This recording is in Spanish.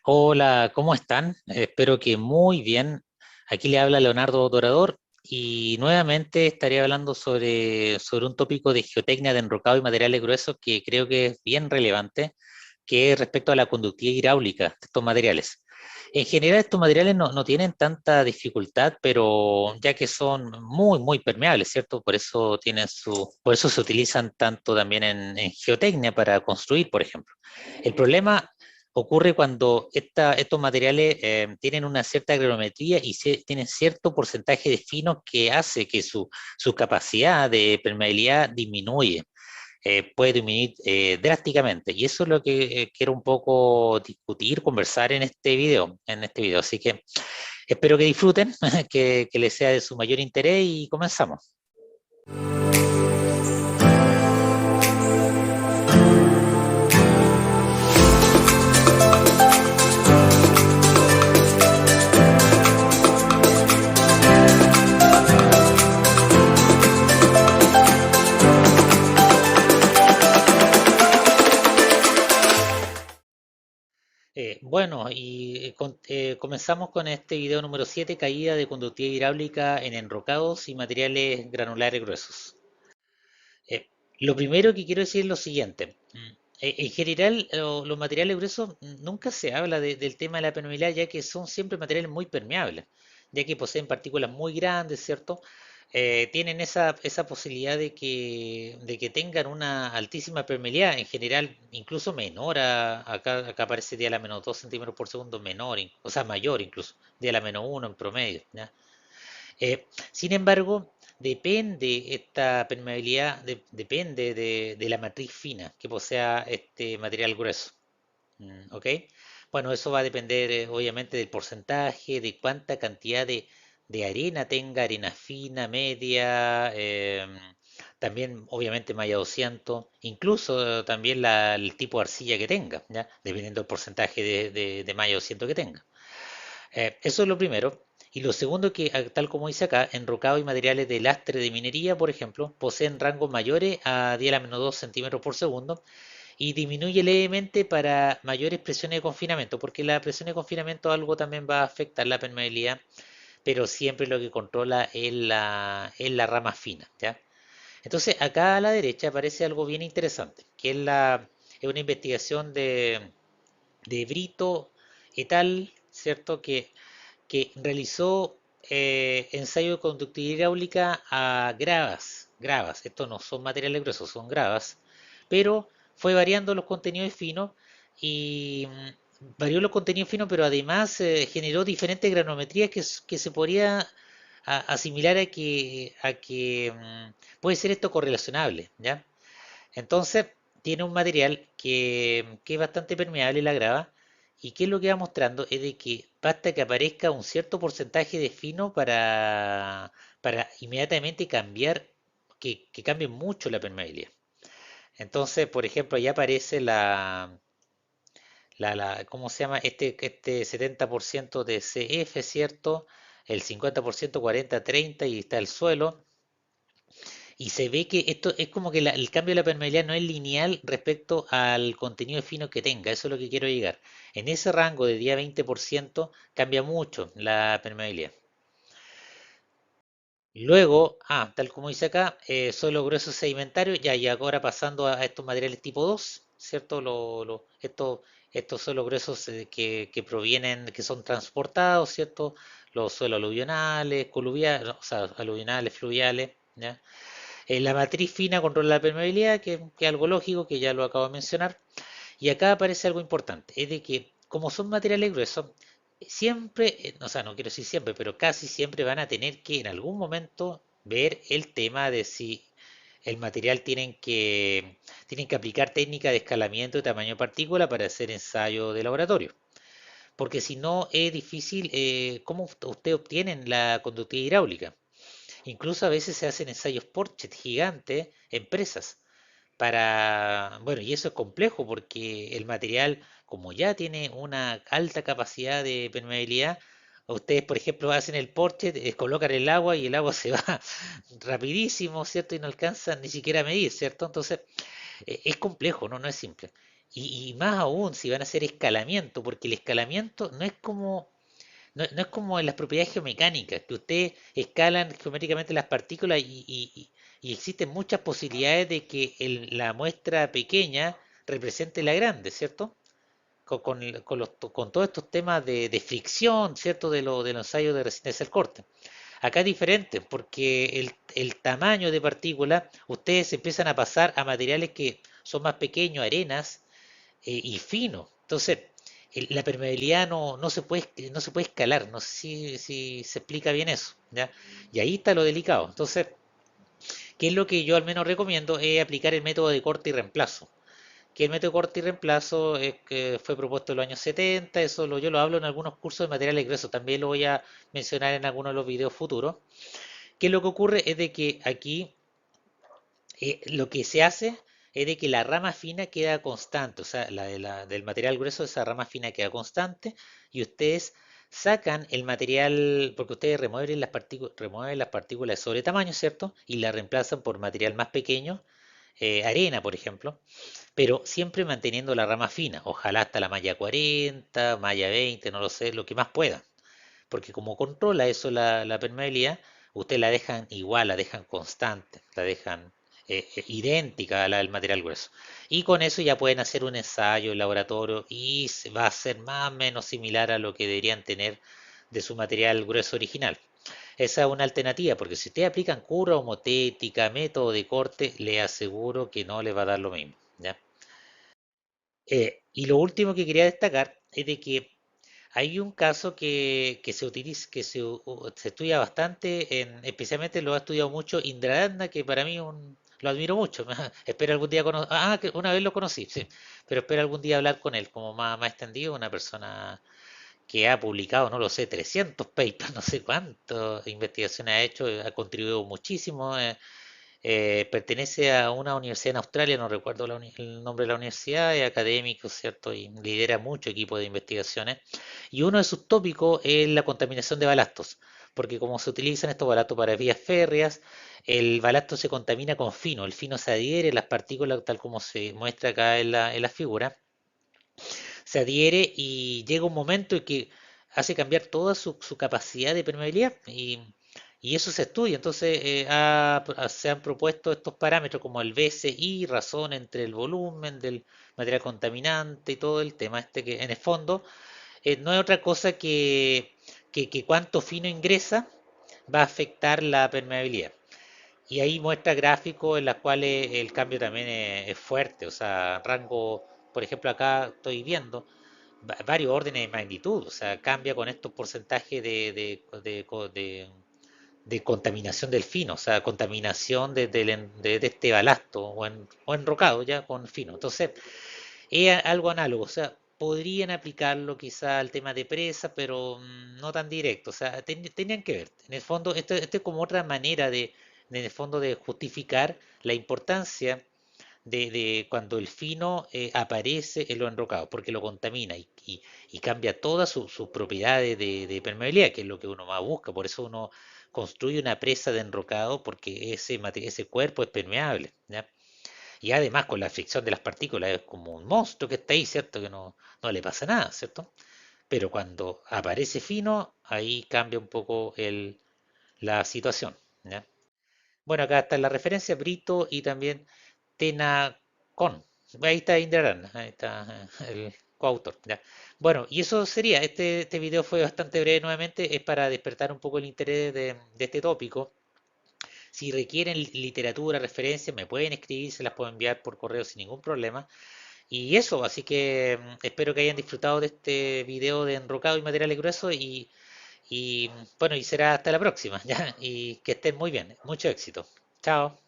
Hola, ¿cómo están? Espero que muy bien. Aquí le habla Leonardo Dorador y nuevamente estaré hablando sobre un tópico de geotecnia de enrocado y materiales gruesos que creo que es bien relevante, que es respecto a la conductividad hidráulica de estos materiales. En general, estos materiales no tienen tanta dificultad, pero ya que son muy permeables, ¿cierto? Por eso se utilizan tanto también en geotecnia para construir, por ejemplo. El problema ocurre cuando estos materiales tienen una cierta granulometría y tienen cierto porcentaje de finos que hace que su capacidad de permeabilidad disminuye, puede disminuir drásticamente. Y eso es lo que quiero un poco discutir, conversar en este video. Así que espero que disfruten, que les sea de su mayor interés y comenzamos. Bueno, comenzamos con este video número 7, caída de conductividad hidráulica en enrocados y materiales granulares gruesos. Eh, lo primero que quiero decir es lo siguiente. En general, los materiales gruesos nunca se habla del tema de la permeabilidad, ya que son siempre materiales muy permeables, ya que poseen partículas muy grandes, ¿cierto? Tienen esa posibilidad de que tengan una altísima permeabilidad, en general incluso menor acá aparece día a la menos 2 centímetros por segundo, menor, o sea, mayor incluso, día a la menos 1 en promedio, ¿ya? Sin embargo, esta permeabilidad depende de la matriz fina que posea este material grueso. ¿Ok? Bueno, eso va a depender obviamente del porcentaje, de cuánta cantidad de arena tenga, arena fina, media, también obviamente malla 200, incluso también el tipo de arcilla que tenga, ¿ya? Dependiendo del porcentaje de malla 200 que tenga. Eso es lo primero. Y lo segundo que, tal como dice acá, enrocado y materiales de lastre de minería, por ejemplo, poseen rangos mayores a 10 a la menos 2 centímetros por segundo y disminuye levemente para mayores presiones de confinamiento, porque la presión de confinamiento algo también va a afectar la permeabilidad, pero siempre lo que controla es la rama fina, ¿ya? Entonces, acá a la derecha aparece algo bien interesante, que es una investigación de Brito et al., ¿cierto? Que realizó ensayo de conductividad hidráulica a gravas. Estos no son materiales gruesos, son gravas, pero fue variando los contenidos finos y varió los contenidos finos, pero además generó diferentes granometrías que se podría asimilar a que puede ser esto correlacionable, ¿ya? Entonces, tiene un material que es bastante permeable, la grava, y que es lo que va mostrando es de que basta que aparezca un cierto porcentaje de fino para inmediatamente cambiar, que cambie mucho la permeabilidad. Entonces, por ejemplo, ahí aparece ¿cómo se llama? Este 70% de CF, ¿cierto? El 50% 40-30 y está el suelo. Y se ve que esto es como que el cambio de la permeabilidad no es lineal respecto al contenido fino que tenga. Eso es lo que quiero llegar. En ese rango de 10 a 20% cambia mucho la permeabilidad. Luego, tal como dice acá, suelo grueso sedimentario, ya y ahora pasando a estos materiales tipo 2, ¿cierto? Estos suelos gruesos que provienen, que son transportados, ¿cierto? Los suelos aluvionales, coluviales, o sea, aluvionales, fluviales, ¿ya? La matriz fina controla la permeabilidad, que es algo lógico, que ya lo acabo de mencionar. Y acá aparece algo importante, es de que como son materiales gruesos, siempre, o sea, no quiero decir siempre, pero casi siempre van a tener que en algún momento ver el tema de si el material tienen que aplicar técnica de escalamiento de tamaño de partícula para hacer ensayo de laboratorio. Porque si no es difícil, ¿cómo usted obtienen la conductividad hidráulica? Incluso a veces se hacen ensayos Porchet gigantes, empresas, bueno, y eso es complejo porque el material, como ya tiene una alta capacidad de permeabilidad, ustedes, por ejemplo, hacen el Porchet, colocan el agua y el agua se va rapidísimo, ¿cierto? Y no alcanzan ni siquiera a medir, ¿cierto? Entonces, es complejo, ¿no? No es simple. y más aún si van a hacer escalamiento, porque el escalamiento no es como en las propiedades geomecánicas, que ustedes escalan geométricamente las partículas y existen muchas posibilidades de que la muestra pequeña represente la grande, ¿cierto? Con todos estos temas de fricción, ¿cierto? De los ensayos de resistencia al corte. Acá es diferente, porque el tamaño de partículas, ustedes empiezan a pasar a materiales que son más pequeños, arenas, y fino. Entonces, la permeabilidad no se puede escalar. No sé si se explica bien eso, ¿ya? Y ahí está lo delicado. Entonces, ¿qué es lo que yo al menos recomiendo? Es aplicar el método de corte y reemplazo. Que el método de corte y reemplazo es que fue propuesto en los años 70, yo lo hablo en algunos cursos de materiales gruesos, también lo voy a mencionar en algunos de los videos futuros. ¿Qué es lo que ocurre? Es de que aquí lo que se hace es de que la rama fina queda constante, o sea, del material grueso, esa rama fina queda constante y ustedes sacan el material, porque ustedes remueven las partículas de sobre tamaño, ¿cierto? Y la reemplazan por material más pequeño, arena, por ejemplo, pero siempre manteniendo la rama fina, ojalá hasta la malla 40, malla 20, no lo sé, lo que más puedan, porque como controla eso la permeabilidad, ustedes la dejan igual, la dejan constante, la dejan idéntica a la del material grueso. Y con eso ya pueden hacer un ensayo en laboratorio y se va a ser más o menos similar a lo que deberían tener de su material grueso original. Esa es una alternativa, porque si ustedes aplican cura homotética, método de corte, les aseguro que no les va a dar lo mismo, ¿ya? Y lo último que quería destacar es de que hay un caso que se utiliza, se estudia bastante, especialmente lo ha estudiado mucho Indra, que para mí lo admiro mucho. Espero algún día que una vez lo conocí, sí, pero espero algún día hablar con él como más extendido, una persona que ha publicado, no lo sé, 300 papers, no sé cuántas investigaciones ha hecho, ha contribuido muchísimo. Pertenece a una universidad en Australia, no recuerdo el nombre de la universidad, es académico, ¿cierto? Y lidera mucho equipo de investigaciones. Y uno de sus tópicos es la contaminación de balastos, porque como se utilizan estos balastos para vías férreas, el balasto se contamina con fino, el fino se adhiere, las partículas, tal como se muestra acá en la figura, se adhiere y llega un momento en que hace cambiar toda su capacidad de permeabilidad y eso se estudia. Entonces se han propuesto estos parámetros como el BCI, razón entre el volumen del material contaminante y todo el tema este que en el fondo no es otra cosa que cuánto fino ingresa va a afectar la permeabilidad. Y ahí muestra gráficos en los cuales el cambio también es fuerte, o sea, rango, por ejemplo, acá estoy viendo varios órdenes de magnitud, o sea, cambia con estos porcentajes de contaminación del fino, o sea, contaminación de este balasto o enrocado ya con fino. Entonces, es algo análogo, o sea, podrían aplicarlo quizá al tema de presa, pero no tan directo, o sea, tenían que ver. En el fondo, esto es como otra manera en el fondo, de justificar la importancia de cuando el fino aparece en lo enrocado, porque lo contamina y cambia todas sus propiedades de permeabilidad, que es lo que uno más busca. Por eso uno construye una presa de enrocado, porque ese cuerpo es permeable, ¿ya? Y además con la fricción de las partículas es como un monstruo que está ahí, ¿cierto? Que no le pasa nada, ¿cierto? Pero cuando aparece fino, ahí cambia un poco la situación, ¿ya? Bueno, acá está la referencia, Brito y también Tenacon. Ahí está Indraran, ahí está el coautor. ¿Ya? Bueno, y eso sería. Este video fue bastante breve nuevamente, es para despertar un poco el interés de este tópico. Si requieren literatura, referencias, me pueden escribir, se las puedo enviar por correo sin ningún problema. Y eso, así que espero que hayan disfrutado de este video de enrocado y materiales gruesos y bueno, y será hasta la próxima, ¿ya? Y que estén muy bien. Mucho éxito. Chao.